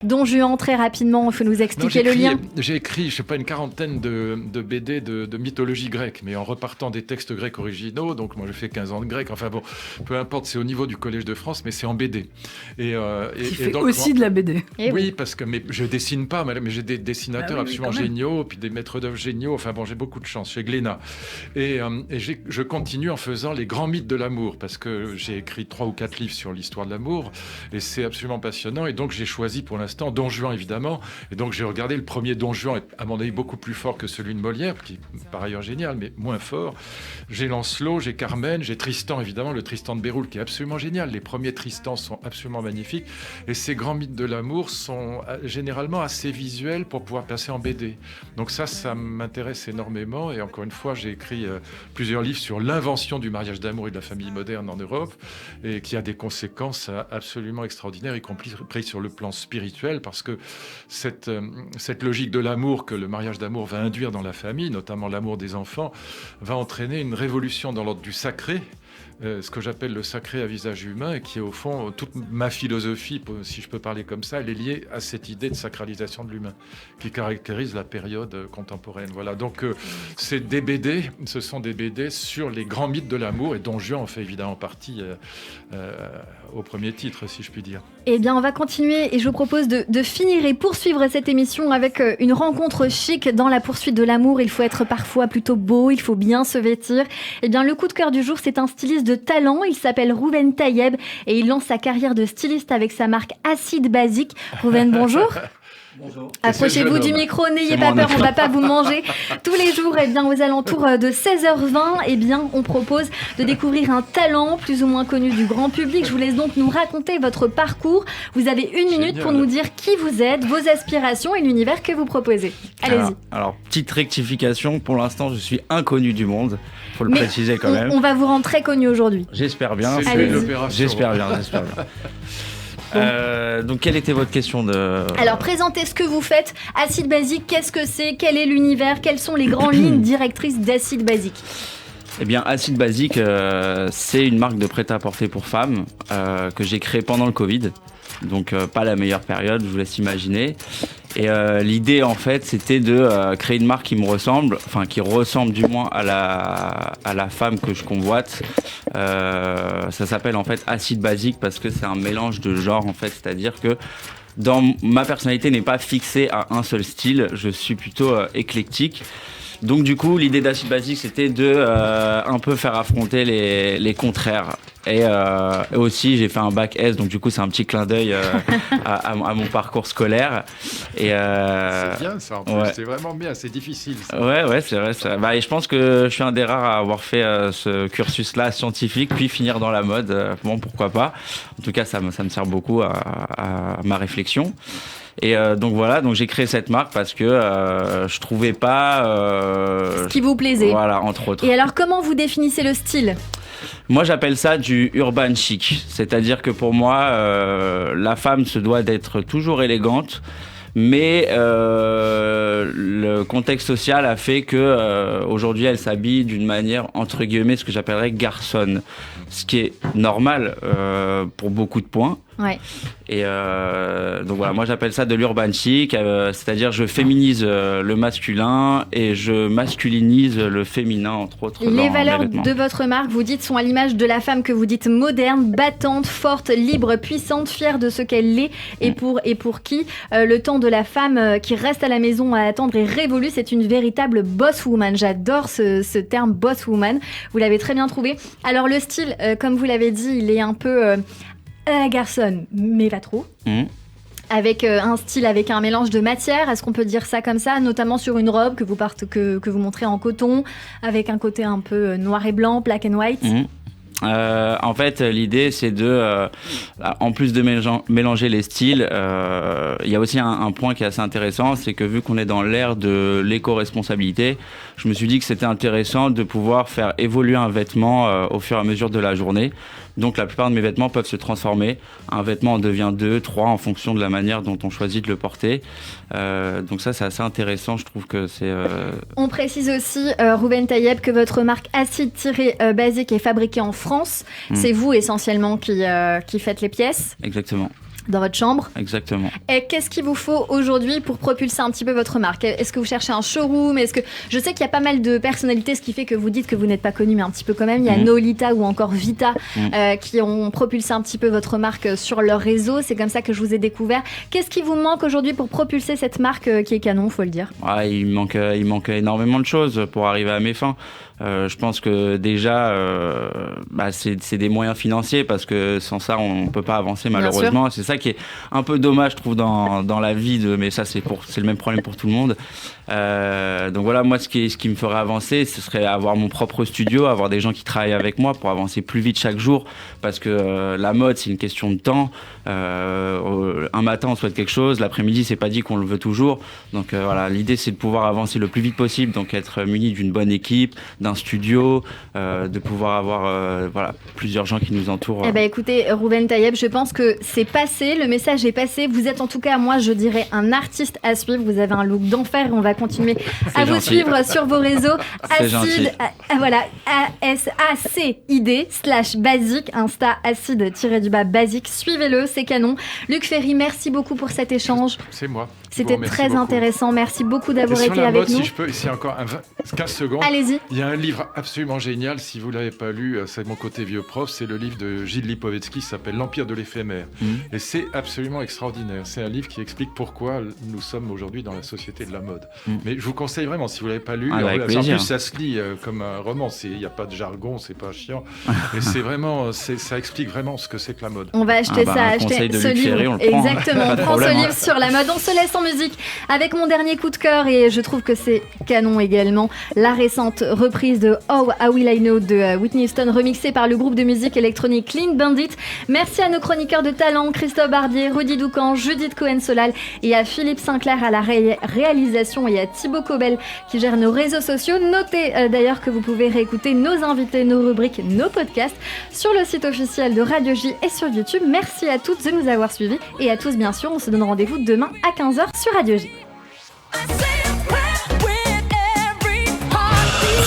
Don Juan, très rapidement, il faut nous expliquer le lien. J'ai écrit, je sais pas, une quarantaine de BD de mythologie grecque, mais en repartant des textes grecs originaux. Donc moi, j'ai fait 15 ans de grec. Enfin bon, peu importe, c'est au niveau du Collège de France, mais c'est en BD. Tu fais donc, aussi de la BD. Oui, parce que je dessine pas, mais j'ai des dessinateurs absolument géniaux, puis des maîtres d'œuvre géniaux. Enfin bon, j'ai beaucoup de chance chez Glénat. Et je continue en faisant les grands mythes de l'amour, parce que j'ai écrit 3 ou 4 livres sur l'histoire de l'amour, et c'est absolument passionnant. Et donc j'ai choisi pour l'instant Don Juan, évidemment. Et donc j'ai regardé le premier Don Juan, est à mon avis beaucoup plus fort que celui de Molière, qui est par ailleurs génial, mais moins fort. J'ai Lancelot, j'ai Carmen, j'ai Tristan, évidemment, le Tristan de Béroul, qui est absolument génial. Les premiers Tristans sont absolument magnifiques. Et ces grands mythes de l'amour sont généralement assez visuels pour pouvoir passer en BD. Donc ça m'intéresse énormément. Et encore une fois, j'ai écrit plusieurs livres sur l'invention du mariage d'amour et de la famille moderne en Europe, et qui a des conséquences absolument extraordinaires, y compris sur le plan spirituel, parce que cette logique de l'amour que le mariage d'amour va induire dans la famille, notamment l'amour des enfants, va entraîner une révolution dans l'ordre du sacré, ce que j'appelle le sacré à visage humain, et qui est au fond, toute ma philosophie, si je peux parler comme ça, elle est liée à cette idée de sacralisation de l'humain, qui caractérise la période contemporaine. Voilà, donc c'est des BD, ce sont des BD sur les grands mythes de l'amour, et Don Juan en fait évidemment partie au premier titre, si je puis dire. Eh bien, on va continuer, et je vous propose de finir et poursuivre cette émission avec une rencontre chic. Dans la poursuite de l'amour, il faut être parfois plutôt beau, il faut bien se vêtir. Eh bien, le coup de cœur du jour, c'est un styliste de talent. Il s'appelle Rouven Tayeb et il lance sa carrière de styliste avec sa marque Acide Basique. Rouven, bonjour. Bonjour. Approchez-vous du micro, n'ayez pas peur, on ne va pas vous manger. Tous les jours, eh bien, aux alentours de 16h20, eh bien, on propose de découvrir un talent plus ou moins connu du grand public. Je vous laisse donc nous raconter votre parcours. Vous avez une minute pour nous dire qui vous êtes, vos aspirations et l'univers que vous proposez. Allez-y. Alors, petite rectification, pour l'instant, je suis inconnu du monde. Faut le préciser quand même. On va vous rendre très connu aujourd'hui. J'espère bien. J'espère bien. Donc quelle était votre question Alors présentez ce que vous faites. Acide Basique, qu'est-ce que c'est? Quel est l'univers? Quelles sont les grandes lignes directrices d'Acide Basique? Eh bien, Acide Basique, c'est une marque de prêt-à-porter pour femmes que j'ai créée pendant le Covid. Donc pas la meilleure période, je vous laisse imaginer. Et l'idée en fait c'était de créer une marque qui me ressemble, enfin qui ressemble du moins à la femme que je convoite. Ça s'appelle en fait Acide Basique parce que c'est un mélange de genres en fait, c'est-à-dire que ma personnalité n'est pas fixée à un seul style, je suis plutôt éclectique. Donc du coup l'idée d'Acide Basique c'était de un peu faire affronter les contraires. Et aussi j'ai fait un bac S, donc du coup c'est un petit clin d'œil à mon parcours scolaire. Et c'est bien ça en plus, ouais. C'est vraiment bien, c'est difficile ça. Ouais c'est vrai ça. Et je pense que je suis un des rares à avoir fait ce cursus là scientifique puis finir dans la mode, bon pourquoi pas. En tout cas ça me sert beaucoup à ma réflexion. Et donc voilà, donc j'ai créé cette marque parce que je trouvais pas ce qui vous plaisait. Voilà, entre autres. Et alors comment vous définissez le style? Moi j'appelle ça du urban chic, c'est-à-dire que pour moi la femme se doit d'être toujours élégante, mais le contexte social a fait que aujourd'hui elle s'habille d'une manière entre guillemets ce que j'appellerais garçonne, ce qui est normal pour beaucoup de points. Ouais. Et donc voilà, moi j'appelle ça de l'urban chic, c'est-à-dire je féminise le masculin et je masculinise le féminin entre autres. Les valeurs de votre marque, vous dites, sont à l'image de la femme que vous dites moderne, battante, forte, libre, puissante, fière de ce qu'elle est et pour qui le temps de la femme qui reste à la maison à attendre est révolu. C'est une véritable boss woman. J'adore ce terme boss woman. Vous l'avez très bien trouvé. Alors le style, comme vous l'avez dit, il est un peu garçonne, mais pas trop. Avec un style, avec un mélange de matières, est-ce qu'on peut dire ça comme ça, notamment sur une robe que vous montrez en coton, avec un côté un peu noir et blanc, black and white. En fait, l'idée, c'est en plus de mélanger les styles, il y a aussi un point qui est assez intéressant, c'est que vu qu'on est dans l'ère de l'éco-responsabilité, je me suis dit que c'était intéressant de pouvoir faire évoluer un vêtement au fur et à mesure de la journée. Donc la plupart de mes vêtements peuvent se transformer. Un vêtement en devient 2, 3 en fonction de la manière dont on choisit de le porter. Donc ça, c'est assez intéressant. Je trouve que c'est... On précise aussi, Rouven Tayeb, que votre marque Acide-Basique est fabriquée en France. C'est vous essentiellement qui faites les pièces. Exactement. Dans votre chambre. Exactement. Et qu'est-ce qu'il vous faut aujourd'hui pour propulser un petit peu votre marque ? Est-ce que vous cherchez un showroom ? Je sais qu'il y a pas mal de personnalités, ce qui fait que vous dites que vous n'êtes pas connu, mais un petit peu quand même. Il y a Nolita ou encore Vita qui ont propulsé un petit peu votre marque sur leur réseau. C'est comme ça que je vous ai découvert. Qu'est-ce qui vous manque aujourd'hui pour propulser cette marque qui est canon, faut le dire ? Il manque énormément de choses pour arriver à mes fins. Je pense que déjà, c'est des moyens financiers parce que sans ça, on ne peut pas avancer malheureusement. C'est ça qui est un peu dommage, je trouve, dans la vie. Mais ça, c'est le même problème pour tout le monde. Donc voilà, moi, ce qui me ferait avancer, ce serait avoir mon propre studio, avoir des gens qui travaillent avec moi pour avancer plus vite chaque jour. Parce que la mode, c'est une question de temps. Un matin, on souhaite quelque chose. L'après-midi, c'est pas dit qu'on le veut toujours. Donc voilà, l'idée, c'est de pouvoir avancer le plus vite possible. Donc être muni d'une bonne équipe, d'un studio, de pouvoir avoir plusieurs gens qui nous entourent. Écoutez, Rouben Tayeb, je pense que c'est passé, le message est passé. Vous êtes en tout cas, moi je dirais, un artiste à suivre. Vous avez un look d'enfer et on va continuer à vous suivre sur vos réseaux. Acide, voilà, ASACID/basique, Insta acide-basique. Suivez-le, c'est canon. Luc Ferry, merci beaucoup pour cet échange. C'est moi. C'était très intéressant. Merci beaucoup d'avoir été avec nous. Si je peux, ici encore 15 secondes. Allez-y. Il y a un livre absolument génial, si vous ne l'avez pas lu, c'est mon côté vieux prof, c'est le livre de Gilles Lipovetsky qui s'appelle L'Empire de l'éphémère. Et c'est absolument extraordinaire. C'est un livre qui explique pourquoi nous sommes aujourd'hui dans la société de la mode. Mais je vous conseille vraiment, si vous ne l'avez pas lu, en plus ça se lit comme un roman, il n'y a pas de jargon, c'est pas chiant. Et c'est vraiment, ça explique vraiment ce que c'est que la mode. On va acheter ce livre. Exactement, on prend ce livre sur la mode. On se laisse en musique avec mon dernier coup de cœur et je trouve que c'est canon également. La récente reprise de Oh How Will I Know de Whitney Houston, remixée par le groupe de musique électronique Clean Bandit. Merci à nos chroniqueurs de talent, Christophe Barbier, Rudy Doucan, Judith Cohen-Solal et à Philippe Sinclair à la réalisation et à Thibaut Cobel qui gère nos réseaux sociaux. Notez d'ailleurs que vous pouvez réécouter nos invités, nos rubriques, nos podcasts sur le site officiel de Radio J et sur YouTube. Merci à toutes de nous avoir suivis et à tous bien sûr. On se donne rendez-vous demain à 15h sur Radio J.